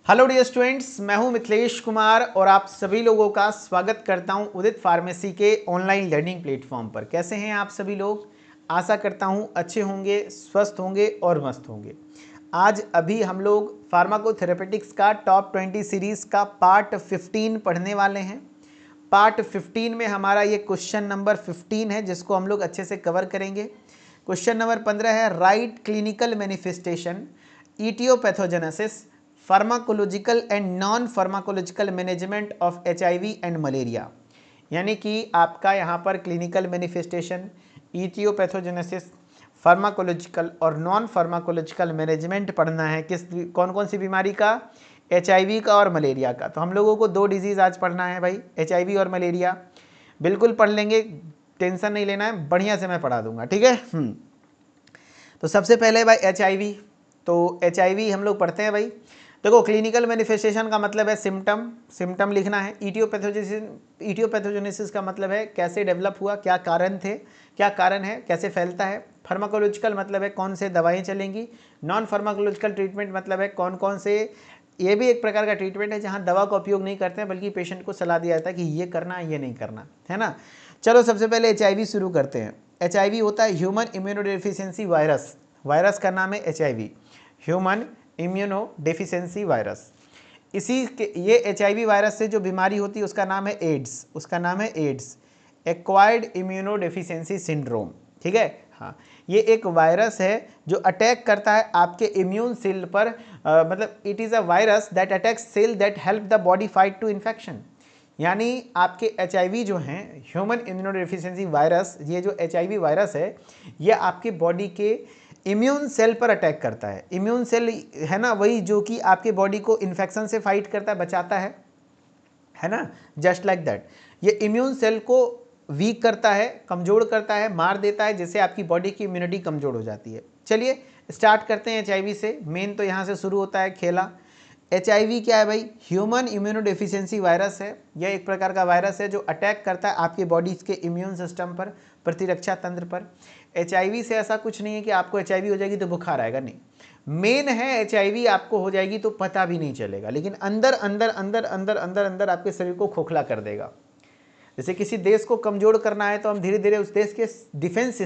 Hello dear students, मैं हूं मिथिलेश कुमार और आप सभी लोगों का स्वागत करता हूं उदित फार्मेसी के ऑनलाइन लर्निंग प्लेटफॉर्म पर। कैसे हैं आप सभी लोग? आशा करता हूं अच्छे होंगे, स्वस्थ होंगे और मस्त होंगे। आज अभी हम लोग फार्माकोथेरेपेटिक्स का टॉप 20 सीरीज़ का पार्ट 15 पढ़ने वाले हैं। पार्ट 15 में हमारा ये क्वेश्चन नंबर 15 है जिसको हम लोग अच्छे से कवर करेंगे। क्वेश्चन नंबर 15 है, right clinical manifestation aetiopathogenesis pharmacological and non pharmacological management of HIV and malaria. यानी कि आपका यहाँ पर क्लिनिकल मैनिफेस्टेशन, इटियोपैथोजेनेसिस, फार्माकोलॉजिकल और नॉन फार्माकोलॉजिकल मैनेजमेंट पढ़ना है। कौन कौन सी बीमारी का? HIV का और मलेरिया का। तो हम लोगों को दो डिजीज़ आज पढ़ना है भाई, HIV और मलेरिया। बिल्कुल पढ़ लेंगे, टेंशन नहीं लेना है, बढ़िया से मैं पढ़ा दूंगा, ठीक है। तो सबसे पहले भाई HIV। तो HIV हम लोग पढ़ते हैं भाई। देखो, क्लिनिकल मैनिफेस्टेशन का मतलब है सिम्टम लिखना है। इटियोपैथोजेनेसिस का मतलब है कैसे डेवलप हुआ, क्या कारण थे, क्या कारण है, कैसे फैलता है। फार्माकोलॉजिकल मतलब है कौन से दवाएं चलेंगी। नॉन फार्माकोलॉजिकल ट्रीटमेंट मतलब है कौन कौन से, ये भी एक प्रकार का ट्रीटमेंट है जहां दवा का उपयोग नहीं करते हैं बल्कि पेशेंट को सलाह दिया जाता है कि ये करना ये नहीं करना, है ना। चलो सबसे पहले HIV शुरू करते हैं। HIV होता है ह्यूमन इम्यूनोडेफिशिएंसी वायरस। वायरस का नाम है HIV, ह्यूमन इम्यूनोडेफिशिएंसी वायरस। इसी के ये HIV वायरस से जो बीमारी होती है उसका नाम है एड्स। उसका नाम है एड्स, एक्वायर्ड इम्यूनोडेफिशिएंसी सिंड्रोम, ठीक है। हाँ, ये एक वायरस है जो अटैक करता है आपके इम्यून सेल पर। मतलब it is a virus that attacks cell that help the body fight to infection. यानी आपके HIV जो हैं, ह्यूमन इम्यूनोडेफिशिएंसी वायरस, ये जो HIV वायरस है ये आपके बॉडी के इम्यून सेल पर अटैक करता है। इम्यून सेल है ना, वही जो कि आपके बॉडी को इन्फेक्शन से फाइट करता है, बचाता है ना। जस्ट लाइक दैट ये इम्यून सेल को वीक करता है, कमज़ोर करता है, मार देता है, जिससे आपकी बॉडी की इम्यूनिटी कमज़ोर हो जाती है। चलिए स्टार्ट करते हैं HIV से। मेन तो यहाँ से शुरू होता है खेला। HIV क्या है भाई? ह्यूमन इम्यूनोडेफिशिएंसी वायरस है। यह एक प्रकार का वायरस है जो अटैक करता है आपके बॉडी के इम्यून सिस्टम पर, प्रतिरक्षा तंत्र पर। HIV से ऐसा कुछ नहीं है कि आपको HIV हो जाएगी तो बुखार आएगा, नहीं। मेन है HIV आपको हो जाएगी तो पता भी नहीं चलेगा, लेकिन अंदर अंदर अंदर अंदर अंदर अंदर आपके शरीर को खोखला कर देगा। जैसे किसी देश को कमज़ोर करना है तो हम धीरे धीरे उस देश के डिफेंस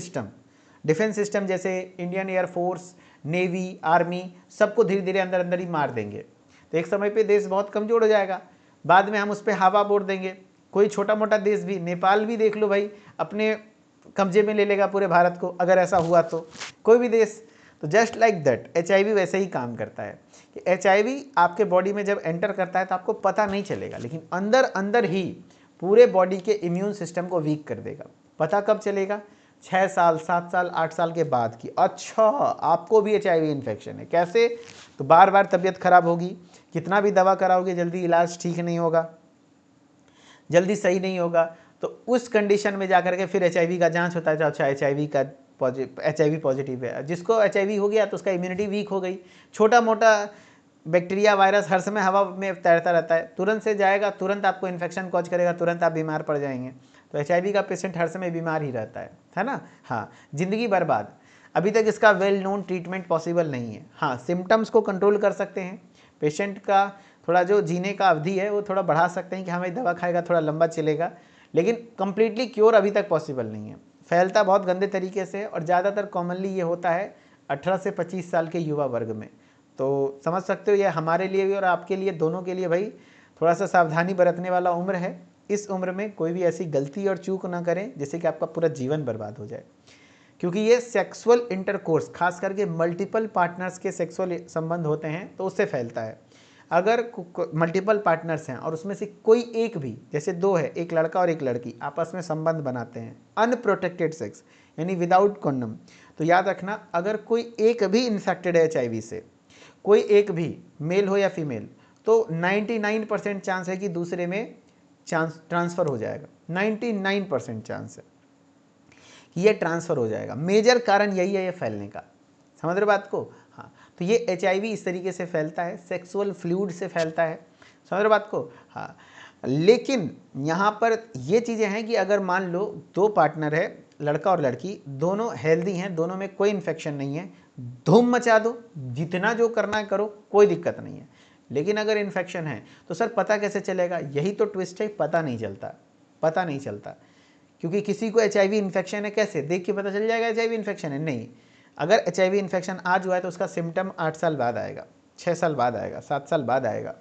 सिस्टम जैसे इंडियन एयरफोर्स, नेवी, आर्मी, सबको धीरे धीरे अंदर अंदर ही मार देंगे। तो एक समय पे देश बहुत कमज़ोर हो जाएगा, बाद में हम उस पर हवा बोल देंगे। कोई छोटा मोटा देश भी, नेपाल भी देख लो भाई, अपने कब्जे में ले लेगा पूरे भारत को, अगर ऐसा हुआ तो कोई भी देश। तो जस्ट लाइक दैट HIV वैसे ही काम करता है कि HIV आपके बॉडी में जब एंटर करता है तो आपको पता नहीं चलेगा, लेकिन अंदर अंदर ही पूरे बॉडी के इम्यून सिस्टम को वीक कर देगा। पता कब चलेगा? 6 साल, 7 साल, 8 साल के बाद की, अच्छा आपको भी HIV इन्फेक्शन है। कैसे? तो बार बार तबीयत खराब होगी, कितना भी दवा कराओगे जल्दी इलाज ठीक नहीं होगा, जल्दी सही नहीं होगा। तो उस कंडीशन में जाकर के फिर HIV का जांच होता है, अच्छा HIV पॉजिटिव है। जिसको HIV हो गया तो उसका इम्यूनिटी वीक हो गई। छोटा मोटा बैक्टीरिया, वायरस हर समय हवा में तैरता रहता है, तुरंत से जाएगा, तुरंत आपको इन्फेक्शन कॉज करेगा, तुरंत आप बीमार पड़ जाएंगे। तो HIV का पेशेंट हर समय बीमार ही रहता है ना। हाँ, जिंदगी बर्बाद। अभी तक इसका वेल नोन ट्रीटमेंट पॉसिबल नहीं है। हाँ, सिम्टम्स को कंट्रोल कर सकते हैं, पेशेंट का थोड़ा जो जीने का अवधि है वो थोड़ा बढ़ा सकते हैं कि हमें दवा खाएगा थोड़ा लंबा चलेगा, लेकिन कंप्लीटली क्योर अभी तक पॉसिबल नहीं है। फैलता बहुत गंदे तरीके से है और ज़्यादातर कॉमनली ये होता है 18 से 25 साल के युवा वर्ग में। तो समझ सकते हो ये हमारे लिए भी और आपके लिए, दोनों के लिए भाई थोड़ा सा सावधानी बरतने वाला उम्र है। इस उम्र में कोई भी ऐसी गलती और चूक ना करें जिससे कि आपका पूरा जीवन बर्बाद हो जाए, क्योंकि ये सेक्सुअल इंटरकोर्स, खास करके मल्टीपल पार्टनर्स के सेक्सुअल संबंध होते हैं तो उससे फैलता है। अगर मल्टीपल पार्टनर्स हैं और उसमें से कोई एक भी, जैसे दो है, एक लड़का और एक लड़की आपस में संबंध बनाते हैं, अनप्रोटेक्टेड सेक्स यानी विदाउट कॉन्डम, तो याद रखना अगर कोई एक भी इन्फेक्टेड है HIV से, कोई एक भी, मेल हो या फीमेल, तो 99% चांस है कि दूसरे में ट्रांसफ़र हो जाएगा। 99% चांस है कि ये ट्रांसफ़र हो जाएगा। मेजर कारण यही है ये फैलने का, समझ रहे बात को। हाँ, तो ये HIV इस तरीके से फैलता है, सेक्सुअल फ्लूइड से फैलता है, समझ रहे बात को। हाँ, लेकिन यहाँ पर ये चीज़ें हैं कि अगर मान लो दो पार्टनर है, लड़का और लड़की, दोनों हेल्दी हैं, दोनों में कोई इन्फेक्शन नहीं है, धूम मचा दो, जितना जो करना है करो, कोई दिक्कत नहीं है। लेकिन अगर इन्फेक्शन है तो सर पता कैसे चलेगा? यही तो ट्विस्ट है, पता नहीं चलता, पता नहीं चलता। क्योंकि किसी को HIV इन्फेक्शन है, कैसे देख के पता चल जाएगा HIV इन्फेक्शन है? नहीं, अगर HIV इन्फेक्शन आज हुआ है तो उसका सिम्टम 8 साल बाद आएगा, 6 साल बाद आएगा, 7 साल बाद आएगा।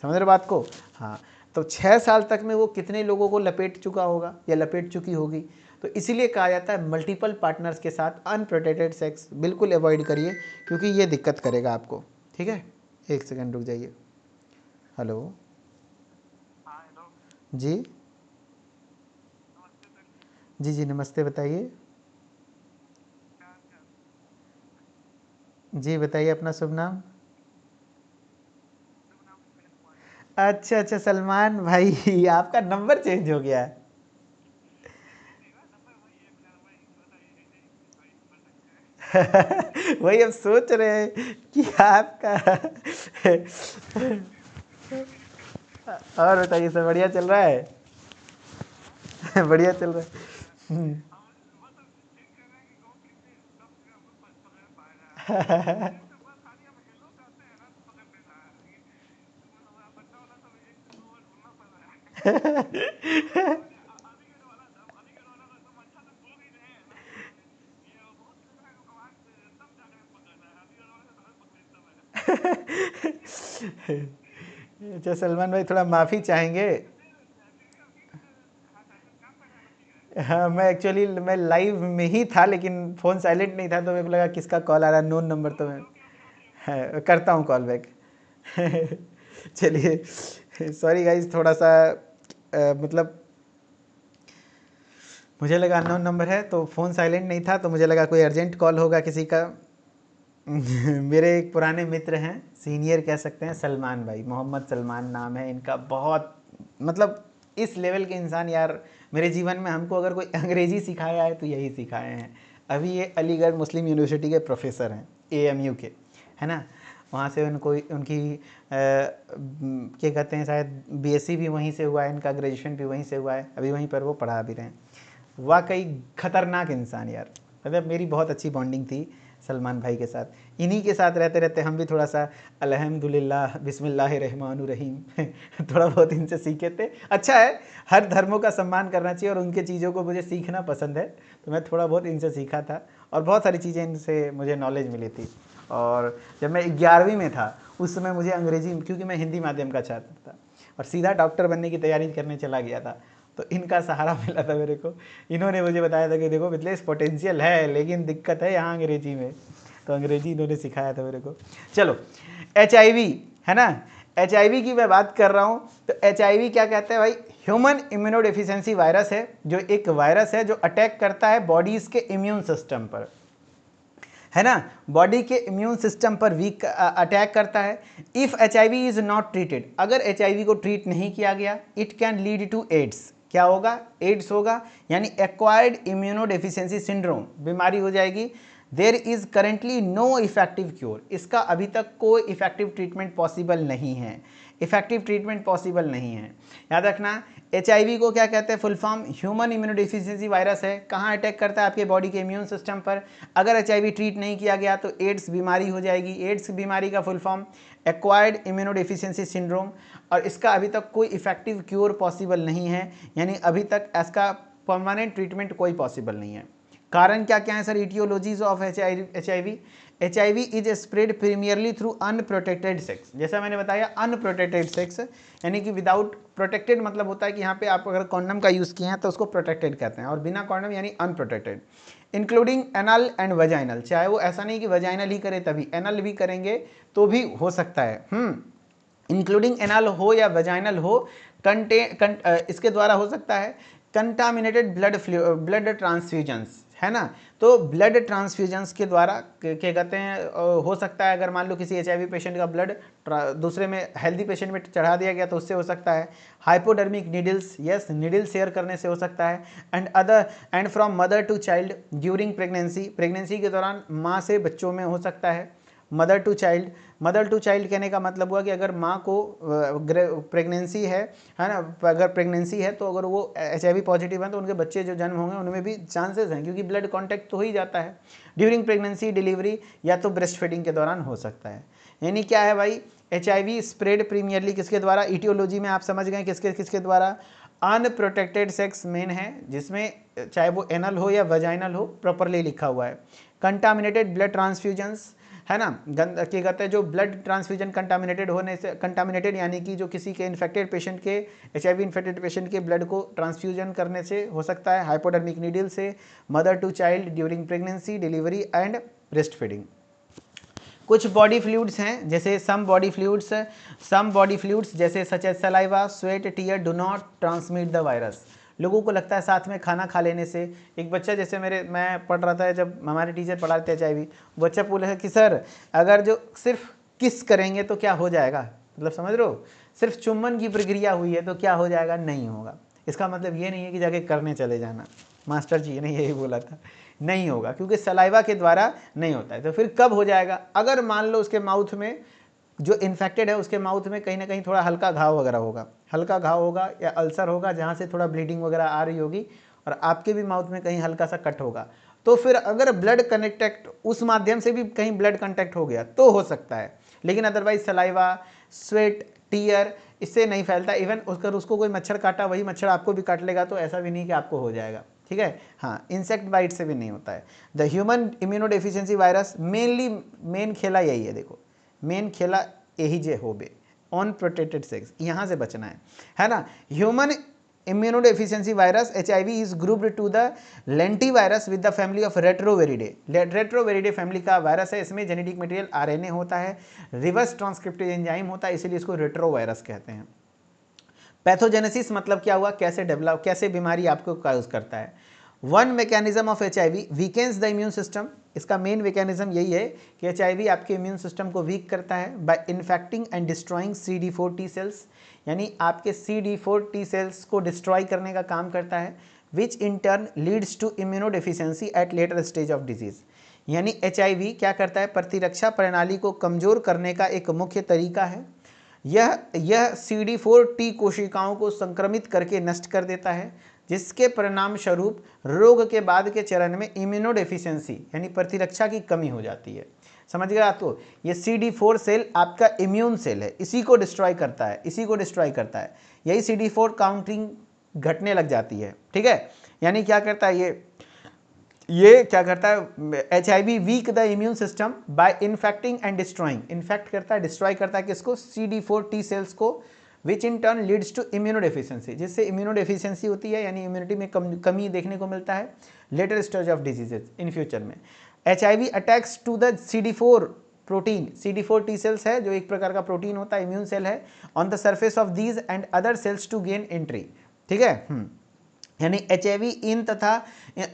समझ रहे बात को? हाँ, तो 6 साल तक में वो कितने लोगों को लपेट चुका होगा या लपेट चुकी होगी। तो इसीलिए कहा जाता है मल्टीपल पार्टनर्स के साथ अनप्रोटेक्टेड सेक्स बिल्कुल अवॉइड करिए, क्योंकि ये दिक्कत करेगा आपको। ठीक है, एक सेकंड रुक जाइए। हेलो जी जी जी नमस्ते, बताइए जी, बताइए अपना शुभ नाम। अच्छा अच्छा, सलमान भाई आपका नंबर चेंज हो गया है। वही अब सोच रहे हैं कि आपका और बताइए, सब बढ़िया चल रहा है? बढ़िया चल रहा है। अच्छा सलमान भाई, थोड़ा माफ़ी चाहेंगे। हाँ, मैं एक्चुअली मैं लाइव में ही था, लेकिन फ़ोन साइलेंट नहीं था, तो मेरे को लगा किसका कॉल आ रहा है, नोन नंबर, तो मैं करता हूँ कॉल बैक। चलिए, सॉरी गाइज, थोड़ा सा मतलब मुझे लगा अननोन नंबर है, तो फ़ोन साइलेंट नहीं था, तो मुझे लगा कोई अर्जेंट कॉल होगा किसी का। मेरे एक पुराने मित्र हैं, सीनियर कह सकते हैं, सलमान भाई, मोहम्मद सलमान नाम है इनका। बहुत मतलब इस लेवल के इंसान यार, मेरे जीवन में हमको अगर कोई अंग्रेज़ी सिखाया है तो यही सिखाए हैं। अभी ये अलीगढ़ मुस्लिम यूनिवर्सिटी के प्रोफेसर हैं, AMU के, है ना। वहाँ से उनको उनकी क्या कहते हैं, शायद BSc भी वहीं से हुआ है इनका, ग्रेजुएशन भी वहीं से हुआ है, अभी वहीं पर वो पढ़ा भी रहे हैं। वाकई खतरनाक इंसान यार, मतलब मेरी बहुत अच्छी बॉन्डिंग थी सलमान भाई के साथ। इन्हीं के साथ रहते रहते हम भी थोड़ा सा अल्हम्दुलिल्लाह बिस्मिल्लाहिर्रहमानुर्रहीम थोड़ा बहुत इनसे सीखे थे। अच्छा है, हर धर्मों का सम्मान करना चाहिए, और उनके चीज़ों को मुझे सीखना पसंद है, तो मैं थोड़ा बहुत इनसे सीखा था, और बहुत सारी चीज़ें इनसे मुझे नॉलेज मिली थी। और जब मैं 11वीं में था उस समय मुझे अंग्रेजी, क्योंकि मैं हिंदी माध्यम का छात्र था और सीधा डॉक्टर बनने की तैयारी करने चला गया था, तो इनका सहारा मिला था मेरे को। इन्होंने मुझे बताया था कि देखो मिथिलेश, पोटेंशियल है, लेकिन दिक्कत है यहाँ अंग्रेजी में, तो अंग्रेजी इन्होंने सिखाया था मेरे को। चलो, HIV है ना, HIV की मैं बात कर रहा हूँ, तो HIV क्या कहते हैं भाई? ह्यूमन इम्यूनोडेफिशिएंसी वायरस है, जो एक वायरस है जो अटैक करता है बॉडीज़ के इम्यून सिस्टम पर, है ना, बॉडी के इम्यून सिस्टम पर वीक अटैक करता है। If HIV is not treated, अगर HIV को ट्रीट नहीं किया गया, it can lead to AIDS. क्या होगा? एड्स होगा, यानी एक्वायर्ड इम्यूनोडेफिशिएंसी सिंड्रोम, बीमारी हो जाएगी। There is currently no effective cure, इसका अभी तक कोई इफेक्टिव ट्रीटमेंट पॉसिबल नहीं है, इफेक्टिव ट्रीटमेंट पॉसिबल नहीं है। याद रखना, HIV को क्या कहते हैं? Full form human immunodeficiency virus है। कहाँ अटैक करता है? आपके बॉडी के इम्यून सिस्टम पर। अगर HIV ट्रीट नहीं किया गया तो एड्स बीमारी हो जाएगी। एड्स बीमारी का full form acquired immunodeficiency syndrome, और इसका अभी तक कोई इफेक्टिव क्योर पॉसिबल नहीं है, यानी अभी तक इसका परमानेंट ट्रीटमेंट कोई पॉसिबल नहीं है। कारण क्या क्या है sir? Aetiologies of HIV is spread primarily through unprotected sex. जैसा मैंने बताया, अनप्रोटेक्टेड सेक्स यानी कि विदाउट प्रोटेक्टेड, मतलब होता है कि यहाँ पे आप अगर कॉन्डम का यूज़ किए हैं तो उसको प्रोटेक्टेड कहते हैं, और बिना कॉन्डम यानी unprotected. Including anal and vaginal, चाहे वो ऐसा नहीं कि वजाइनल ही करे तभी, एनल भी करेंगे तो भी हो सकता है। इंक्लूडिंग एनल हो या वजाइनल हो, इसके द्वारा हो सकता है। कंटामिनेटेड ब्लड ट्रांसफ्यूजन्स, है ना, तो ब्लड ट्रांसफ्यूजन्स के द्वारा क्या कहते हैं, हो सकता है। अगर मान लो किसी HIV पेशेंट का ब्लड दूसरे में हेल्दी पेशेंट में चढ़ा दिया गया तो उससे हो सकता है। Hypodermic needles, yes, needle share करने से हो सकता है। And from mother to child during pregnancy, pregnancy के दौरान माँ से बच्चों में हो सकता है। मदर टू चाइल्ड कहने का मतलब हुआ कि अगर माँ को प्रेगनेंसी है ना, अगर प्रेगनेंसी है तो अगर वो HIV पॉजिटिव है तो उनके बच्चे जो जन्म होंगे उनमें भी चांसेस हैं, क्योंकि ब्लड कांटेक्ट तो हो ही जाता है। ड्यूरिंग प्रेगनेंसी, डिलीवरी, या तो ब्रेस्ट फीडिंग के दौरान हो सकता है। यानी क्या है भाई, HIV स्प्रेड प्रीमियरली किसके द्वारा, इटियोलॉजी में आप समझ गए किसके किसके द्वारा, अनप्रोटेक्टेड सेक्स मेन है, जिसमें चाहे वो एनल हो या वजाइनल हो प्रॉपरली लिखा हुआ है। कंटामिनेटेड ब्लड ट्रांसफ्यूजन्स है ना, क्या कहते हैं जो ब्लड ट्रांसफ्यूजन कंटामिनेटेड होने से, कंटामिनेटेड यानी कि जो किसी के इन्फेक्टेड पेशेंट के, HIV इन्फेक्टेड पेशेंट के ब्लड को ट्रांसफ्यूजन करने से हो सकता है, हाइपोडर्मिक नीडल से, mother to child during pregnancy, delivery and breast feeding. कुछ बॉडी फ्लूइड्स हैं जैसे सम बॉडी फ्लूइड्स जैसे such as saliva, sweat, tear do not transmit the virus. लोगों को लगता है साथ में खाना खा लेने से, एक बच्चा जैसे मैं पढ़ रहा था जब हमारे टीचर पढ़ाते थे HIV, बच्चा बोला है कि सर अगर जो सिर्फ किस करेंगे तो क्या हो जाएगा, मतलब समझ रहे हो, सिर्फ चुम्बन की प्रक्रिया हुई है तो क्या हो जाएगा, नहीं होगा। इसका मतलब ये नहीं है कि जाके करने चले जाना, मास्टर जी ने यही बोला था, नहीं होगा क्योंकि सलाइवा के द्वारा नहीं होता है। तो फिर कब हो जाएगा, अगर मान लो उसके माउथ में जो इन्फेक्टेड है उसके माउथ में कहीं ना कहीं थोड़ा हल्का घाव वगैरह होगा, हल्का घाव होगा या अल्सर होगा जहाँ से थोड़ा ब्लीडिंग वगैरह आ रही होगी, और आपके भी माउथ में कहीं हल्का सा कट होगा, तो फिर अगर ब्लड कनेक्ट उस माध्यम से भी कहीं ब्लड कंटेक्ट हो गया तो हो सकता है, लेकिन अदरवाइज सलाइवा, स्वेट, टीयर इससे नहीं फैलता। इवन उसको कोई मच्छर काटा वही मच्छर आपको भी काट लेगा तो ऐसा भी नहीं कि आपको हो जाएगा, ठीक है। हाँ, इंसेक्ट बाइट से भी नहीं होता है। The human immunodeficiency virus main खेला यही है, देखो मेन खेला यही जे हो बे ऑन प्रोटेक्टेड सेक्स, यहाँ से बचना है ना। Human immunodeficiency virus HIV is grouped to the lentivirus with the family of Retroviridae. Retroviridae family का वायरस है, इसमें जेनेटिक मटेरियल RNA होता है, रिवर्स ट्रांसक्रिप्टिव एंजाइम होता है, इसीलिए इसको रेट्रोवायरस कहते हैं। पैथोजेनेसिस मतलब क्या हुआ, कैसे डेवलप, कैसे बीमारी आपको काज करता है। One mechanism of HIV weakens the immune system, इसका मेन मैकेनिज्म यही है कि HIV आपके इम्यून सिस्टम को वीक करता है by infecting and destroying CD4 T cells, यानी आपके CD4 T सेल्स को डिस्ट्रॉय करने का काम करता है, which in turn leads to immunodeficiency at later stage of disease. यानी HIV क्या करता है, प्रतिरक्षा प्रणाली को कमजोर करने का एक मुख्य तरीका है। यह CD4 T कोशिकाओं को संक्रमित करके नष्ट कर देता है, जिसके परिणाम स्वरूप रोग के बाद के चरण में इम्यूनोडेफिशिएंसी यानी प्रतिरक्षा की कमी हो जाती है। समझ गए आपको, ये CD4 सेल आपका इम्यून सेल है, इसी को डिस्ट्रॉय करता है, यही CD4 काउंटिंग घटने लग जाती है, ठीक है। यानी क्या करता है ये क्या करता है, HIV weak the immune system by infecting and destroying, infect करता है, डिस्ट्रॉय करता है किसको, CD4 T सेल्स को, which in turn leads to immunodeficiency, जिससे इम्यूनोडेफिशिएंसी होती है यानी इम्यूनिटी में कमी देखने को मिलता है later stage of diseases in future में। HIV attacks to the CD4 protein, CD4 T cells है जो एक प्रकार का प्रोटीन होता है, इम्यून सेल है, on the surface of these and other cells to gain entry, ठीक है। यानी HIV इन तथा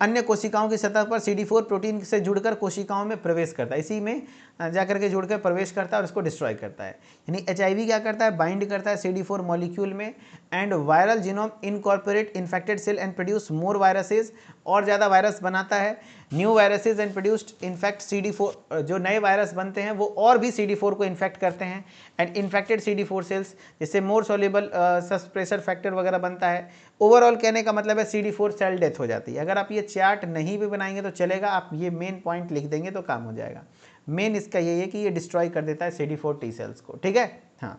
अन्य कोशिकाओं की सतह पर CD4 प्रोटीन से जुड़कर कोशिकाओं में प्रवेश करता है, इसी में जाकर के जुड़कर प्रवेश करता है और उसको डिस्ट्रॉय करता है। यानी HIV क्या करता है, बाइंड करता है CD4 मॉलिक्यूल में and viral genome incorporate infected cell and produce more viruses, और ज़्यादा वायरस बनाता है, new viruses and produced infect CD4, जो नए वायरस बनते हैं वो और भी CD4 को इन्फेक्ट करते हैं एंड इन्फेक्टेड CD4 सेल्स, जिससे मोर सोल्यूबल सप्रेसर फैक्टर वगैरह बनता है। ओवरऑल कहने का मतलब है CD4 सेल डेथ हो जाती है। अगर आप ये चार्ट नहीं भी बनाएंगे तो चलेगा, आप ये मेन पॉइंट लिख देंगे तो काम हो जाएगा। मेन इसका यही है कि ये डिस्ट्रॉय कर देता है CD4 T सेल्स को, ठीक है। हाँ,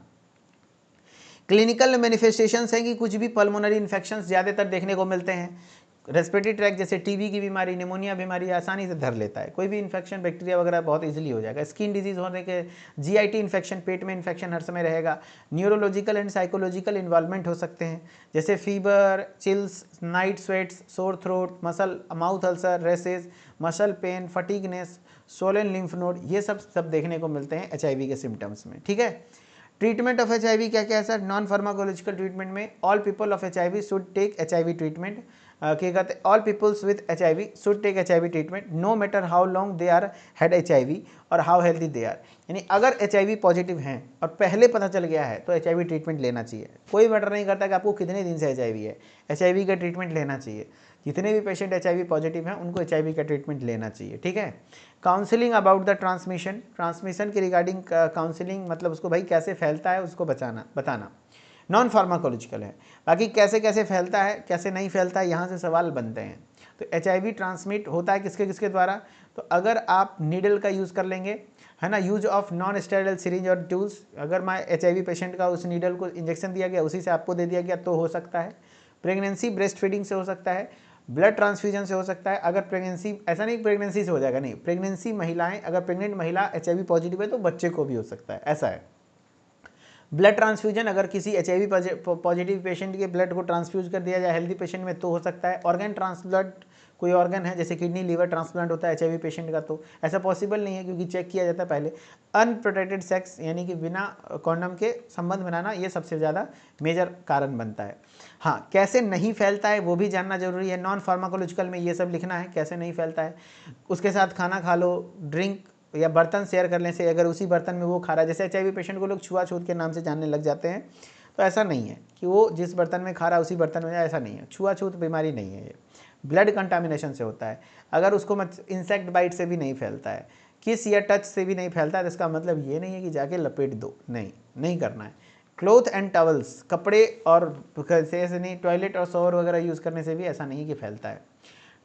क्लिनिकल मैनिफेस्टेशंस हैं कि कुछ भी पल्मोनरी इन्फेक्शंस ज़्यादातर देखने को मिलते हैं, रेस्पिरेटरी ट्रैक जैसे TB की बीमारी, निमोनिया बीमारी आसानी से धर लेता है, कोई भी इन्फेक्शन बैक्टीरिया वगैरह बहुत इजीली हो जाएगा। स्किन डिजीज होने के, GIT इन्फेक्शन, पेट में इन्फेक्शन हर समय रहेगा। न्यूरोलॉजिकल एंड साइकोलॉजिकल इन्वॉल्वमेंट हो सकते हैं जैसे fever, chills, night sweats, sore throat, mouth ulcer, rashes, muscle pain, fatigueness, swollen lymph node, ये सब देखने को मिलते हैं HIV के सिम्टम्स में, ठीक है। ट्रीटमेंट ऑफ HIV क्या क्या है सर, नॉन फार्माकोलॉजिकल ट्रीटमेंट में all people of HIV should take HIV treatment, क्या कहते हैं, all peoples with HIV should take HIV treatment no matter how long they are had HIV और how healthy they are. यानी अगर HIV positive हैं और पहले पता चल गया है तो HIV ट्रीटमेंट लेना चाहिए, कोई मैटर नहीं करता कि आपको कितने दिन से HIV है, HIV का ट्रीटमेंट लेना चाहिए। जितने भी पेशेंट HIV पॉजिटिव हैं उनको HIV का ट्रीटमेंट लेना चाहिए, ठीक है। काउंसलिंग अबाउट द ट्रांसमिशन के रिगार्डिंग काउंसलिंग, मतलब उसको भाई कैसे फैलता है उसको बताना नॉन फार्माकोलॉजिकल है। बाकी कैसे कैसे फैलता है कैसे नहीं फैलता है यहाँ से सवाल बनते हैं। तो HIV ट्रांसमिट होता है किसके किसके द्वारा, तो अगर आप नीडल का यूज़ कर लेंगे है ना। Use of non sterile syringe और टूल्स, अगर मैं HIV पेशेंट का उस नीडल को इंजेक्शन दिया गया, उसी से आपको दे दिया गया तो हो सकता है। प्रेगनेंसी ब्रेस्ट फीडिंग से हो सकता है, ब्लड ट्रांसफ्यूजन से हो सकता है। अगर प्रेगनेंसी, ऐसा नहीं प्रेगनेंसी से हो जाएगा, नहीं, प्रेगनेंसी महिलाएं, अगर प्रेग्नेंट महिला HIV पॉजिटिव है तो बच्चे को भी हो सकता है, ऐसा है। ब्लड ट्रांसफ्यूजन, अगर किसी HIV पॉजिटिव पेशेंट के ब्लड को ट्रांसफ्यूज कर दिया जाए हेल्दी पेशेंट में तो हो सकता है। ऑर्गन ट्रांसप्लांट, कोई ऑर्गन है जैसे किडनी लीवर ट्रांसप्लांट होता है HIV पेशेंट का, तो ऐसा पॉसिबल नहीं है क्योंकि चेक किया जाता है पहले। अनप्रोटेक्टेड सेक्स, यानी कि बिना कॉन्डम के संबंध बनाना, ये सबसे ज़्यादा मेजर कारण बनता है। हाँ, कैसे नहीं फैलता है वो भी जानना जरूरी है। नॉन फार्माकोलॉजिकल में ये सब लिखना है कैसे नहीं फैलता है। उसके साथ खाना खा लो, ड्रिंक या बर्तन शेयर करने से, अगर उसी बर्तन में वो खा रहा है, जैसे HIV पेशेंट को लोग छुआछूत के नाम से जानने लग जाते हैं, तो ऐसा नहीं है कि वो जिस बर्तन में खा रहा है उसी बर्तन में, ऐसा नहीं है, छुआछूत बीमारी नहीं है ये। ब्लड कंटामिनेशन से होता है। अगर उसको इंसेक्ट बाइट से भी नहीं फैलता है, किस या टच से भी नहीं फैलता है, तो इसका मतलब ये नहीं है कि जाके लपेट दो, नहीं करना है। क्लोथ एंड टॉवल्स, कपड़े और ऐसे नहीं, टॉयलेट और शॉवर वगैरह यूज़ करने से भी ऐसा नहीं कि फैलता है।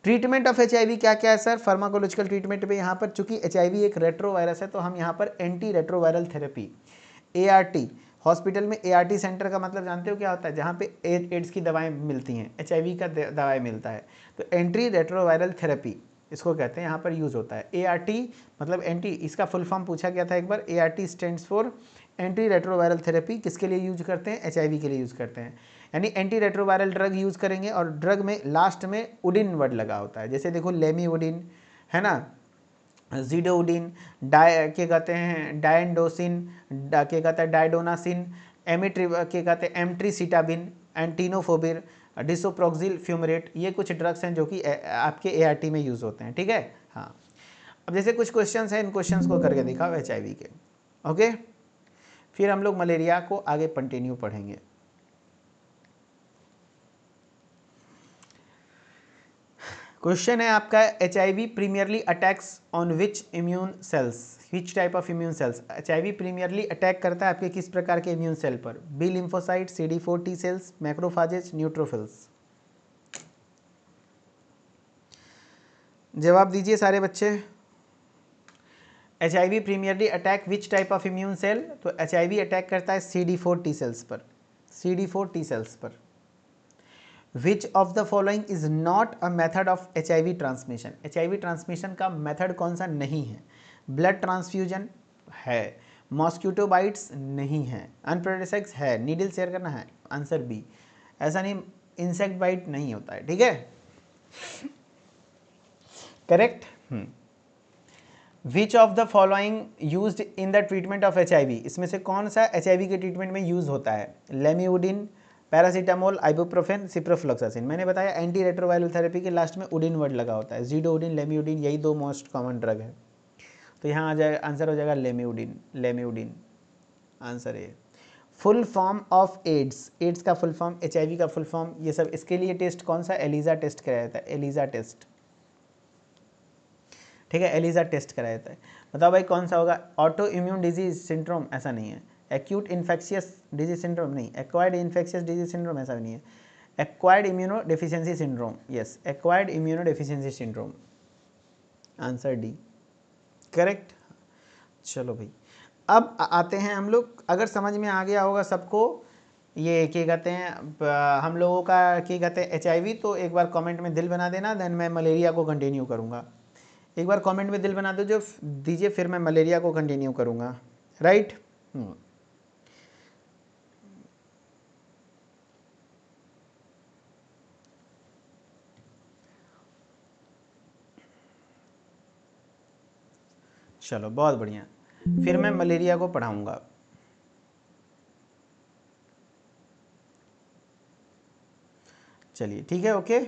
ट्रीटमेंट ऑफ HIV क्या क्या है सर? फार्माकोलॉजिकल ट्रीटमेंट में यहाँ पर चूंकि HIV एक रेट्रोवायरस है तो हम यहाँ पर anti retroviral therapy, ART, hospital में ART सेंटर का मतलब जानते हो क्या होता है? जहाँ पे एड्स की दवाएं मिलती हैं, HIV का दवाई मिलता है, तो एंटी रेट्रोवायरल थेरेपी इसको कहते हैं, यहाँ पर यूज़ होता है। ART मतलब एंटी, इसका फुल फॉर्म पूछा गया था एक बार। ART stands for anti retroviral therapy. किसके लिए यूज करते हैं? HIV के लिए यूज़ करते हैं। यानी एंटी रेट्रोवायरल ड्रग यूज़ करेंगे, और ड्रग में लास्ट में उडिन वर्ड लगा होता है, जैसे देखो लेमीउडिन है ना, जीडोउडिन, क्या कहते हैं, डायंडोसिन, क्या कहते हैं, डायडोनासिन, क्या कहते हैं, एमट्रीसिटाबिन, एंटीनोफोबिर, डिसोप्रोक्सिल फ्यूमरेट, ये कुछ ड्रग्स हैं जो कि आपके ART में यूज़ होते हैं, ठीक है। हाँ, अब जैसे कुछ क्वेश्चंस हैं, इन क्वेश्चंस को करके दिखाओ HIV के, ओके। फिर हम लोग मलेरिया को आगे कंटिन्यू पढ़ेंगे। क्वेश्चन है आपका, HIV primarily attacks on which immune cells, which type of immune cells? HIV primarily attack करता है आपके किस प्रकार के इम्यून सेल पर? B lymphocyte, CD4 T cells, macrophages, neutrophils. जवाब दीजिए सारे बच्चे। HIV primarily attack which type of immune cell? तो HIV अटैक करता है CD4 T सेल्स पर, CD4 T सेल्स पर। विच of the following is not a method of HIV transmission? HIV transmission का मेथड कौन सा नहीं है? ब्लड ट्रांसफ्यूजन है, मॉस्किटो बाइट्स नहीं है, अनप्रोटेक्टेड सेक्स है, नीडल शेयर करना है, आंसर बी। ऐसा नहीं, इंसेक्ट बाइट नहीं होता है, ठीक है, correct. Which of the following used in the treatment of HIV? इसमें से कौन सा HIV के ट्रीटमेंट में यूज होता है? लेमीउडिन, पैरासीटामोल, आइबुप्रोफेन, सिप्रोफ्लॉक्सासिन। मैंने बताया एंटी रेट्रोवायरल थेरेपी के लास्ट में उडिन वर्ड लगा होता है। जीडोउडिन, लेमीउडिन, यही दो मोस्ट कॉमन ड्रग है, तो यहाँ आ जाएगा, आंसर हो जाएगा lamivudine, answer A. Full form of AIDS, AIDS का फुल फॉर्म, HIV का फुल फॉर्म, ये सब इसके लिए टेस्ट कौन सा? एलिजा टेस्ट कराया जाता है, एलिजा टेस्ट, ठीक है, एलिजा टेस्ट कराया जाता है। बताओ भाई कौन सा होगा? ऑटो इम्यून डिजीज सिंड्रोम, ऐसा नहीं है। एक्यूट इन्फेक्शियस डिजीज सिंड्रोम नहीं, एक्वायर्ड इन्फेक्शियस डिजीज सिंड्रोम, ऐसा भी नहीं है। Acquired immuno deficiency syndrome, yes, acquired immuno deficiency syndrome, answer D, correct. चलो भाई, अब आते हैं हम लोग, अगर समझ में आ गया होगा सबको ये क्या कहते हैं हम लोगों का क्या कहते हैं HIV, तो एक बार कमेंट में दिल बना देना, देन मैं मलेरिया को कंटिन्यू करूँगा। एक बार कमेंट में दिल बना दो जो दीजिए, फिर मैं मलेरिया को कंटिन्यू करूँगा, राइट। चलो बहुत बढ़िया, फिर मैं मलेरिया को पढ़ाऊँगा। चलिए ठीक है, ओके।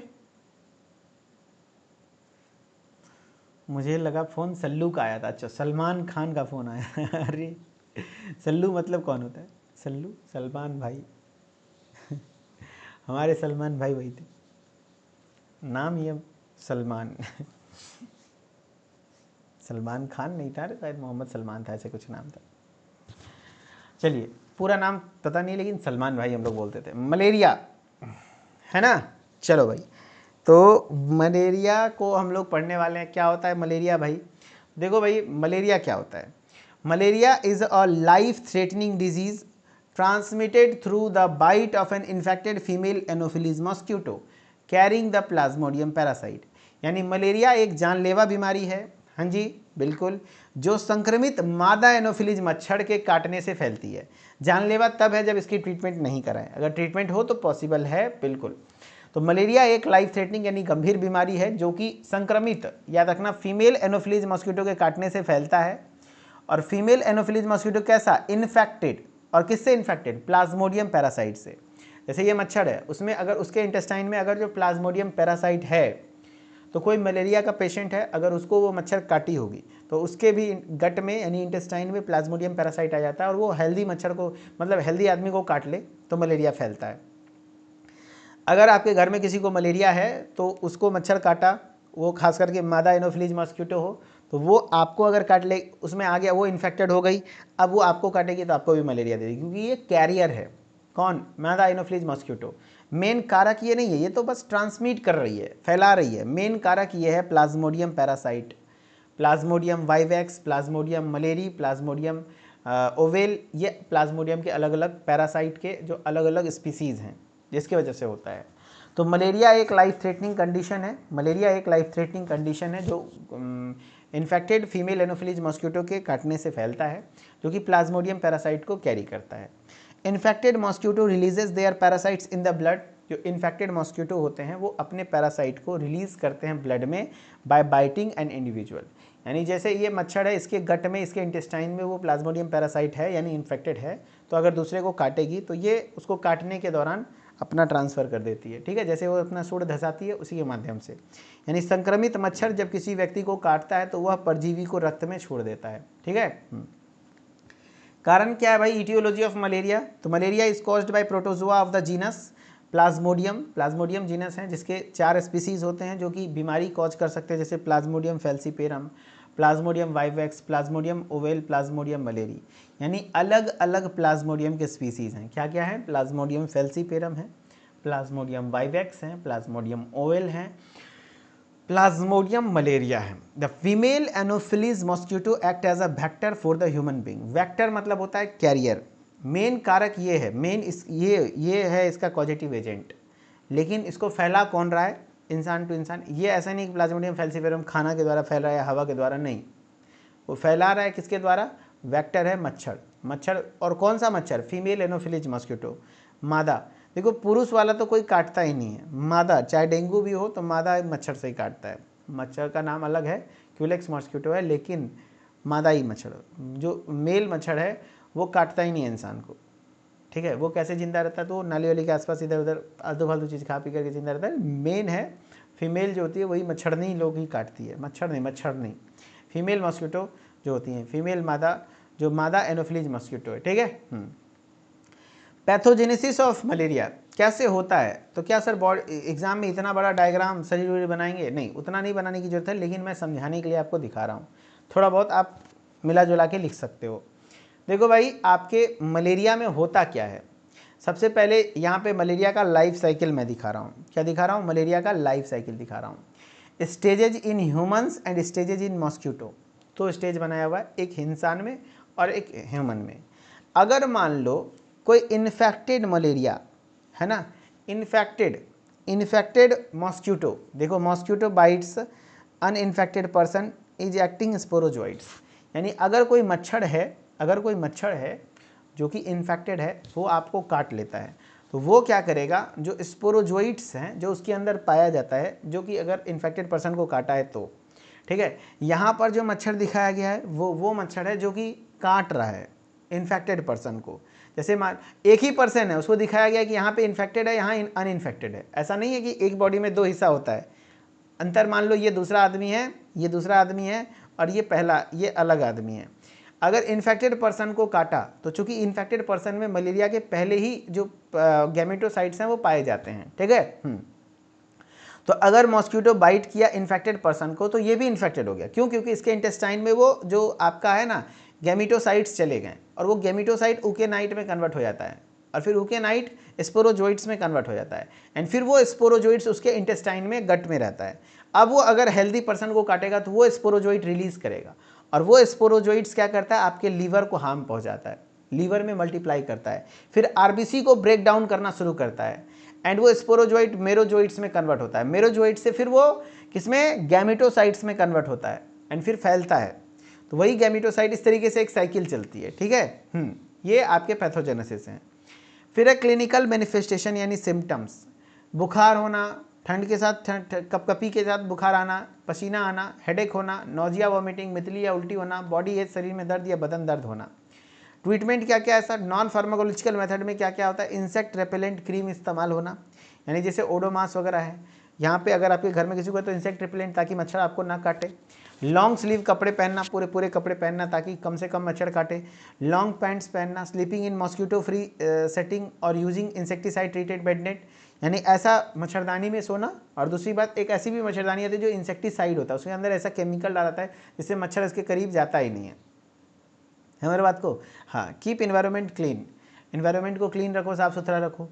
मुझे लगा फ़ोन सल्लू का आया था, अच्छा सलमान खान का फ़ोन आया अरे सल्लू मतलब कौन होता है? सल्लू, सलमान भाई हमारे सलमान भाई वही थे, नाम ये सलमान सलमान खान नहीं था, शायद मोहम्मद सलमान था, ऐसे कुछ नाम था। चलिए, पूरा नाम पता नहीं, लेकिन सलमान भाई हम लोग बोलते थे। मलेरिया है ना, चलो भाई, तो मलेरिया को हम लोग पढ़ने वाले हैं। क्या होता है मलेरिया भाई? देखो भाई, मलेरिया क्या होता है? Malaria is a life threatening disease transmitted through the bite of an infected female anopheles mosquito carrying the plasmodium parasite. यानी मलेरिया एक जानलेवा बीमारी है, हाँ जी बिल्कुल, जो संक्रमित मादा एनोफिलीज मच्छर के काटने से फैलती है। जानलेवा तब है जब इसकी ट्रीटमेंट नहीं कराएं, अगर ट्रीटमेंट हो तो पॉसिबल है बिल्कुल। तो मलेरिया एक लाइफ थ्रेटनिंग यानी गंभीर बीमारी है जो कि संक्रमित, याद रखना, फीमेल एनोफिलीज मॉस्क्यूटो के काटने से फैलता है। और फीमेल एनोफिलीज मॉस्क्यूटो कैसा, इन्फेक्टेड, और किससे इन्फेक्टेड, प्लाज्मोडियम पैरासाइट से। जैसे ये मच्छर है, उसमें अगर उसके इंटेस्टाइन में अगर जो प्लाज्मोडियम पैरासाइट है, तो कोई मलेरिया का पेशेंट है, अगर उसको वो मच्छर काटी होगी तो उसके भी गट में यानी इंटेस्टाइन में प्लाज्मोडियम पैरासाइट आ जाता है, और वो हेल्दी मच्छर को, मतलब हेल्दी आदमी को काट ले तो मलेरिया फैलता है। अगर आपके घर में किसी को मलेरिया है तो उसको मच्छर काटा, वो खास करके मादा एनोफिलीज मॉस्क्यूटो हो, तो वो आपको अगर काट ले, उसमें आ गया, वो इन्फेक्टेड हो गई, अब वो आपको काटेगी तो आपको भी मलेरिया दे देगी, क्योंकि ये कैरियर है। कौन, मादा एनोफिलीज मॉस्क्यूटो। मेन कारक ये नहीं है, ये तो बस ट्रांसमिट कर रही है, फैला रही है। मेन कारक ये है Plasmodium parasite, Plasmodium vivax, Plasmodium malariae, Plasmodium oval, ये प्लाज्मोडियम के अलग अलग पैरासाइट के जो अलग अलग स्पीसीज़ हैं, जिसकी वजह से होता है। तो मलेरिया एक लाइफ थ्रेटनिंग कंडीशन है, मलेरिया एक लाइफ थ्रेटनिंग कंडीशन है जो इन्फेक्टेड फीमेल एनोफिलीज मॉस्क्यूटो के काटने से फैलता है, जो कि प्लाज्मोडियम पैरासाइट को कैरी करता है। Infected mosquito releases their parasites in the blood. जो इन्फेक्टेड मॉस्क्यूटो होते हैं वो अपने पैरासाइट को रिलीज करते हैं ब्लड में बाय बाइटिंग एन इंडिविजुअल। यानी जैसे ये मच्छर है, इसके गट में, इसके इंटेस्टाइन में वो प्लाज्मोडियम पैरासाइट है यानी इन्फेक्टेड है, तो अगर दूसरे को काटेगी तो ये उसको काटने के दौरान अपना ट्रांसफ़र कर देती है, ठीक है, जैसे वो अपना सूंड धंसाती है उसी के माध्यम से। यानी संक्रमित मच्छर जब किसी व्यक्ति को काटता है तो वह परजीवी को रक्त में छोड़ देता है, ठीक है। कारण क्या है भाई, इटियोलॉजी ऑफ मलेरिया। तो malaria is caused by protozoa of the genus Plasmodium. Plasmodium genus हैं जिसके 4 स्पीसीज होते हैं जो कि बीमारी कॉज कर सकते हैं, जैसे Plasmodium falciparum, Plasmodium vivax, Plasmodium oval, Plasmodium malariae. यानी अलग अलग प्लाज्मोडियम के स्पीसीज हैं। क्या क्या है, प्लाज्मोडियम फैल्सीपेरम है, प्लाज्मोडियम वाइवैक्स हैं, प्लाज्मोडियम ओवेल हैं, प्लाज्मोडियम मलेरिया है। The female anopheles mosquito act as a vector for the human being. Vector मतलब होता है कैरियर। मेन कारक ये है, मेन इस ये है इसका कॉजेटिव एजेंट, लेकिन इसको फैला कौन रहा है, इंसान टू इंसान। ये ऐसा नहीं कि प्लाज्मोडियम फैल्सीपेरम खाना के द्वारा फैल रहा है, हवा के द्वारा नहीं, वो फैला रहा है किसके द्वारा, वेक्टर है मच्छर। मच्छर, और कौन सा मच्छर, फीमेल एनोफिलीज मॉस्क्यूटो, मादा। देखो पुरुष वाला तो कोई काटता ही नहीं है, मादा, चाहे डेंगू भी हो तो मादा मच्छर से ही काटता है। मच्छर का नाम अलग है, क्यूलेक्स मॉस्क्यूटो है, लेकिन मादा ही मच्छर, जो मेल मच्छर है वो काटता ही नहीं है इंसान को, ठीक है। वो कैसे जिंदा रहता है, तो नाली वाली के आसपास इधर उधर आलतू फालतू चीज़ खा पी करके जिंदा रहता है। मेन है फीमेल जो होती है वही मच्छरनी लोग ही काटती है, मच्छर नहीं, फीमेल मॉस्क्यूटो जो होती हैं, फीमेल मादा, जो मादा एनोफिलीज मॉस्क्यूटो है, ठीक है। पैथोजेनेसिस ऑफ मलेरिया कैसे होता है, तो क्या सर बॉडी एग्जाम में इतना बड़ा डायग्राम शरीर बनाएंगे, नहीं उतना नहीं बनाने की जरूरत है, लेकिन मैं समझाने के लिए आपको दिखा रहा हूँ, थोड़ा बहुत आप मिला जुला के लिख सकते हो। देखो भाई, आपके मलेरिया में होता क्या है, सबसे पहले यहाँ पे मलेरिया का लाइफ साइकिल मैं दिखा रहा हूँ। क्या दिखा रहा हूँ, मलेरिया का लाइफ साइकिल दिखा रहा हूँ। Stages in humans and stages in mosquito, तो स्टेज बनाया हुआ है, एक इंसान में और एक ह्यूमन में। अगर मान लो कोई इन्फेक्टेड मलेरिया है ना, इन्फेक्टेड मॉस्क्यूटो, देखो mosquito bytes uninfected person is acting sporozoites. यानी अगर कोई मच्छर है जो कि इन्फेक्टेड है, वो आपको काट लेता है, तो वो क्या करेगा, जो स्पोरोजोइड्स हैं जो उसके अंदर पाया जाता है, जो कि अगर इन्फेक्टेड पर्सन को काटा है तो, ठीक है। यहाँ पर जो मच्छर दिखाया गया है वो मच्छर है जो कि काट रहा है इन्फेक्टेड पर्सन को। जैसे मान एक ही पर्सन है, उसको दिखाया गया कि यहाँ पे इन्फेक्टेड है, यहाँ अनइन्फेक्टेड है। ऐसा नहीं है कि एक बॉडी में 2 हिस्सा होता है, अंतर मान लो ये दूसरा आदमी है, ये दूसरा आदमी है, और ये पहला, ये अलग आदमी है। अगर इन्फेक्टेड पर्सन को काटा तो चूंकि इन्फेक्टेड पर्सन में मलेरिया के पहले ही जो गैमेटोसाइट्स हैं वो पाए जाते हैं, ठीक है। तो अगर मॉस्क्यूटो बाइट किया इन्फेक्टेड पर्सन को तो ये भी इन्फेक्टेड हो गया, क्यों, क्योंकि इसके इंटेस्टाइन में वो जो आपका है ना गैमेटोसाइट्स चले गए, और वो गैमेटोसाइट ऊकेनाइट में कन्वर्ट हो जाता है, और फिर ऊकेनाइट स्पोरोजोइट्स में कन्वर्ट हो जाता है, एंड फिर वो स्पोरोजोइट्स उसके इंटेस्टाइन में, गट में रहता है। अब वो अगर हेल्दी पर्सन को काटेगा तो वो स्पोरोजोइट रिलीज करेगा, और वो स्पोरोजोइट्स क्या करता है, आपके लीवर को हार्म पहुंचाता है, लीवर में मल्टीप्लाई करता है, फिर आरबीसी को ब्रेक डाउन करना शुरू करता है, एंड वो स्पोरोजोइट मेरोजोइट्स में कन्वर्ट होता है, मेरोजोइट से फिर वो किसमें, गैमेटोसाइट्स में कन्वर्ट होता है एंड फिर फैलता है। तो वही गैमेटोसाइट, इस तरीके से एक साइकिल चलती है, ठीक है। ये आपके पैथोजेनेसिस हैं। फिर है क्लिनिकल मैनिफेस्टेशन यानी सिम्टम्स, बुखार होना, ठंड के साथ कपकपी के साथ बुखार आना, पसीना आना, हेडेक होना, नोजिया वॉमिटिंग, मितली या उल्टी होना, बॉडी एज, शरीर में दर्द या बदन दर्द होना। ट्रीटमेंट क्या क्या है सर, नॉन फार्माकोलॉजिकल मेथड में क्या क्या होता है, इंसेक्ट रेपेलेंट क्रीम इस्तेमाल होना, यानी जैसे ओडोमास वगैरह है, यहाँ पे अगर आपके घर में किसी को है तो इंसेक्ट रिपेलेंट, ताकि मच्छर आपको ना काटे। लॉन्ग स्लीव कपड़े पहनना, पूरे पूरे कपड़े पहनना ताकि कम से कम मच्छर काटे। लॉन्ग पैंट्स पहनना, sleeping in mosquito free setting और using insecticide treated bed net, यानी ऐसा मच्छरदानी में सोना। और दूसरी बात, एक ऐसी भी मच्छरदानी आती है जो इंसेक्टिसाइड होता है, उसके अंदर ऐसा केमिकल डालता है जिससे मच्छर इसके करीब जाता ही नहीं है हमारे बात को। हाँ, कीप इन्वायरमेंट क्लीन, इन्वायरमेंट को क्लीन रखो, साफ सुथरा रखो।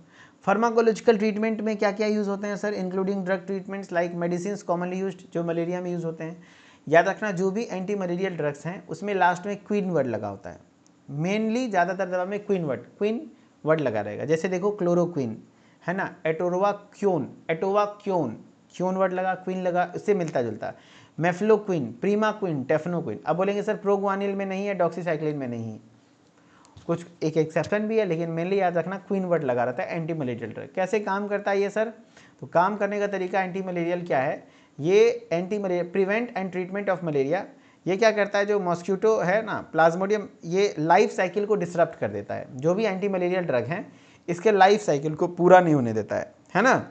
फार्माकोलॉजिकल ट्रीटमेंट में क्या क्या यूज़ होते हैं sir, including drug treatments like medicine commonly used, जो मलेरिया में यूज़ होते हैं। याद रखना, जो भी एंटी मलेरियल ड्रग्स हैं उसमें लास्ट में क्वीन वर्ड लगा होता है, मेनली ज़्यादातर दवा में क्वीन वर्ड लगा रहेगा। जैसे देखो क्लोरोक्वीन है ना, एटोवाक्योन, क्योन वर्ड लगा, क्वीन लगा, इससे मिलता जुलता। मेफ्लोक्विन, प्रीमाक्विन, टेफनोक्विन। अब बोलेंगे सर प्रोग्वानिल में नहीं है, डॉक्सीसाइक्लिन में नहीं है, कुछ एक एक्सेप्शन भी है, लेकिन मेनली याद रखना क्वीन वर्ड लगा रहता है एंटी मलेरियल ड्रग। कैसे काम करता है ये सर, तो काम करने का तरीका एंटी मलेरियल क्या है, ये anti malaria prevent and treatment of malaria. ये क्या करता है, जो मॉस्किटो है ना, प्लाज्मोडियम, ये लाइफ साइकिल को डिसरप्ट कर देता है। जो भी एंटी मलेरियल ड्रग हैं इसके लाइफ साइकिल को पूरा नहीं होने देता है ना,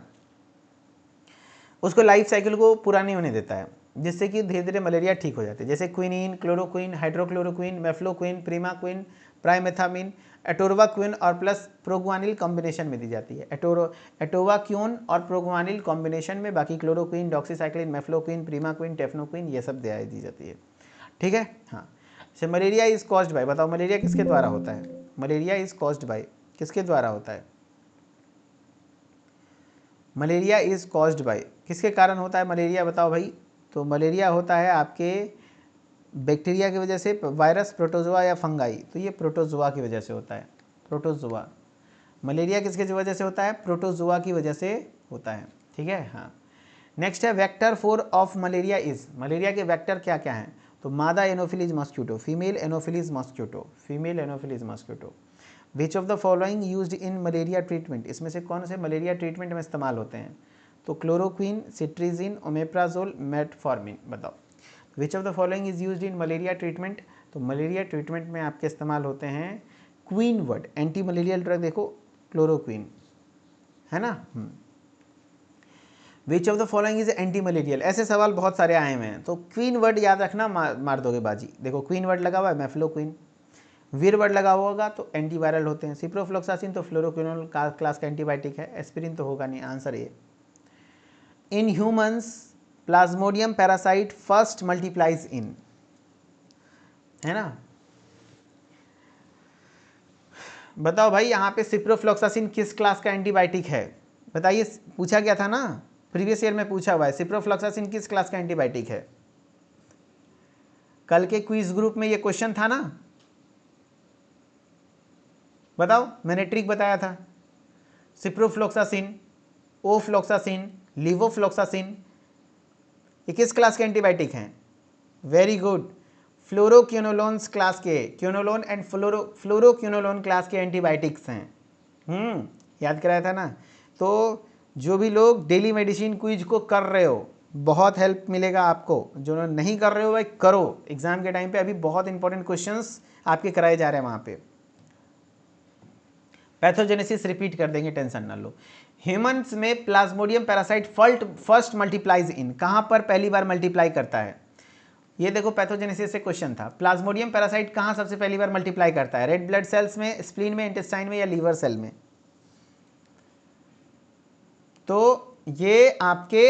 उसको लाइफ साइकिल को पूरा नहीं होने देता है, जिससे कि धीरे धीरे मलेरिया ठीक हो जाती है। जैसे क्विनीन, क्लोरोक्विन, हाइड्रोक्लोरोक्विन, मेफ्लोक्विन, प्रीमाक्विन, प्राइमेथामिन, एटोरवाक्विन और प्लस प्रोग्वानिल कॉम्बिनेशन में दी जाती है। एटोवाक्योन और प्रोग्वानिल कॉम्बिनेशन में, बाकी क्लोरोक्विन, डॉक्सीसाइक्लिन, मेफ्लोक्विन, प्रीमाक्विन, टेफनोक्विन ये सब दी जाती है, ठीक है। हाँ, जैसे मलेरिया इज कॉज्ड बाय, बताओ मलेरिया किसके द्वारा होता है, मलेरिया इज कॉज्ड बाय किसके द्वारा होता है, मलेरिया इज कॉज्ड बाय किसके कारण होता है मलेरिया, बताओ भाई। तो मलेरिया होता है आपके बैक्टीरिया की वजह से, वायरस, प्रोटोजोआ या फंगाई। तो ये प्रोटोजोआ की वजह से होता है, प्रोटोजोआ। मलेरिया किसके वजह से होता है, प्रोटोजोआ की वजह से होता है, ठीक है। हाँ, नेक्स्ट है vector four of malaria is, malaria के वेक्टर क्या क्या हैं, तो मादा anopheles mosquito, female anopheles mosquito, female anopheles mosquito. Which of the following used in malaria treatment, इसमें से कौन से मलेरिया ट्रीटमेंट में इस्तेमाल होते हैं, तो क्लोरोक्विन, सिट्रीजिन, ओमेप्राजोल, मेटफॉर्मिन। बताओ which of the following is used in malaria treatment, तो मलेरिया ट्रीटमेंट में आपके इस्तेमाल होते हैं क्वीन वर्ड, एंटी मलेरियल ड्रग देखो क्लोरोक्विन है ना। Which of the following is anti malarial, ऐसे सवाल बहुत सारे आए हुए हैं, तो क्वीन वर्ड याद रखना, मार दोगे बाजी। देखो क्वीन वर्ड लगा हुआ है, मेफ्लोक्विन। वीर वर्ड लगा होगा तो एंटीवायरल होते हैं, सिप्रोफ्लोक्सासिन तो फ्लोरोक्विनोल क्लास का एंटीबायोटिक है, एस्पिरिन तो होगा नहीं, आंसर ये। In humans plasmodium parasite first multiplies in, है ना। बताओ भाई यहाँ पे सिप्रोफ्लोक्सासिन किस क्लास का एंटीबायोटिक है, बताइए, पूछा गया था ना, प्रीवियस ईयर में पूछा हुआ है, सिप्रोफ्लोक्सासिन किस क्लास का एंटीबायोटिक है। कल के क्विज ग्रुप में ये क्वेश्चन था ना, बताओ, मैंने ट्रिक बताया था। सिप्रोफ्लोक्सासिन, ओफ्लोक्सासिन, लिवोफ्लोक्सासिन, ये किस क्लास के एंटीबायोटिक हैं, वेरी गुड, फ्लोरोक्विनोलोन्स क्लास के, क्विनोलोन एंड फ्लोरोक्विनोलोन क्लास के एंटीबायोटिक्स हैं। याद कराया था ना। तो जो भी लोग डेली मेडिसिन क्विज को कर रहे हो, बहुत हेल्प मिलेगा आपको, जो नहीं कर रहे हो भाई करो, एग्जाम के टाइम पे अभी बहुत इंपॉर्टेंट क्वेश्चंस आपके कराए जा रहे हैं वहां पे। पैथोजेनेसिस रिपीट कर देंगे, टेंशन ना लो। ह्यूमंस में प्लाज्मोडियम पैरासाइट फर्स्ट मल्टीप्लाइज इन, कहां पर पहली बार मल्टीप्लाई करता है, ये देखो पैथोजेनेसिस से क्वेश्चन था, प्लाज्मोडियम पैरासाइट कहां सबसे पहली बार मल्टीप्लाई करता है, रेड ब्लड सेल्स में, स्प्लीन में, इंटेस्टाइन में या लीवर सेल में। तो ये आपके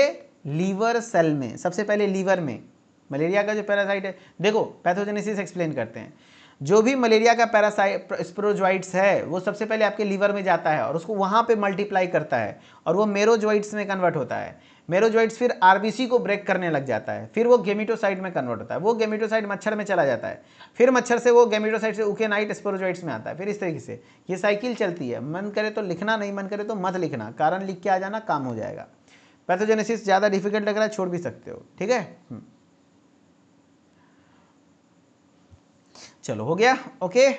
लीवर सेल में, सबसे पहले लीवर में मलेरिया का जो पैरासाइट है। देखो पैथोजेनेसिस एक्सप्लेन करते हैं। जो भी मलेरिया का पैरासाइट स्पोरोजोइट्स है वो सबसे पहले आपके लीवर में जाता है और उसको वहाँ पे मल्टीप्लाई करता है और वो मेरोजोइट्स में कन्वर्ट होता है। मेरोजोइट्स फिर आरबीसी को ब्रेक करने लग जाता है, फिर वो गेमिटोसाइट में कन्वर्ट होता है, वो गेमिटोसाइट मच्छर में चला जाता है, फिर मच्छर से वो गेमिटोसाइट से यूकेनाइट स्पोरोजोइट्स में आता है, फिर इस तरीके से ये साइकिल चलती है। मन करे तो लिखना, नहीं मन करे तो मत लिखना, कारण लिख के आ जाना, काम हो जाएगा। पैथोजेनेसिस ज़्यादा डिफिकल्ट लग रहा है, छोड़ भी सकते हो, ठीक है। चलो हो गया, ओके।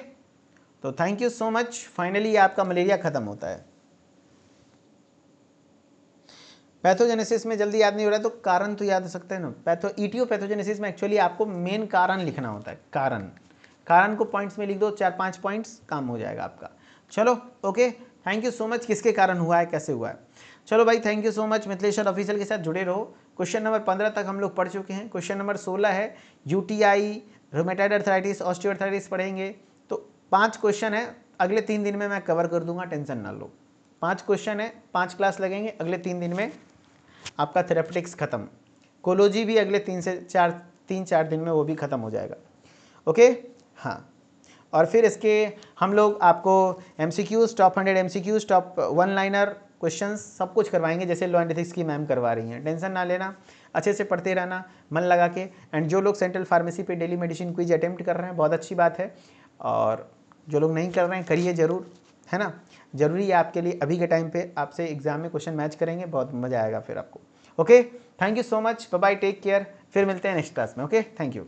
तो thank you so much. Finally आपका मलेरिया खत्म होता है। पैथोजेनेसिस में जल्दी याद नहीं हो रहा है तो कारण तो याद हो सकता है ना। ईटीओ पैथोजेनेसिस में एक्चुअली आपको मेन कारण लिखना होता है, कारण को पॉइंट्स में लिख दो, 4-5 पॉइंट्स, काम हो जाएगा आपका। चलो okay, thank you so much. किसके कारण हुआ है, कैसे हुआ है, चलो भाई thank you so much. Mithilesh official के साथ जुड़े रहो। क्वेश्चन नंबर 15 तक हम लोग पढ़ चुके हैं। क्वेश्चन नंबर 16 है यूटीआई, रोमेटाइड अर्थराइटिस, ऑस्टियोआर्थराइटिस पढ़ेंगे। तो 5 क्वेश्चन है, अगले 3 दिन में मैं कवर कर दूंगा, टेंशन ना लो। 5 क्वेश्चन है, 5 क्लास लगेंगे, अगले 3 दिन में आपका थेरेपेटिक्स खत्म। कोलोजी भी अगले 3-4 दिन में वो भी खत्म हो जाएगा, ओके। हाँ, और फिर इसके हम लोग आपको MCQs, top 100 MCQs, top 1 liner questions सब कुछ करवाएंगे, जैसे लॉ एंड एथिक्स की मैम करवा रही हैं। टेंशन ना लेना, अच्छे से पढ़ते रहना मन लगा के। एंड जो लोग सेंट्रल फार्मेसी पे डेली मेडिसिन क्विज अटेम्प्ट कर रहे हैं, बहुत अच्छी बात है, और जो लोग नहीं कर रहे हैं करिए ज़रूर, है ना। ज़रूरी है आपके लिए, अभी के टाइम पे आपसे एग्जाम में क्वेश्चन मैच करेंगे, बहुत मज़ा आएगा फिर आपको। Okay, thank you so much, bye bye, take care, फिर मिलते हैं नेक्स्ट क्लास में। Okay, thank you.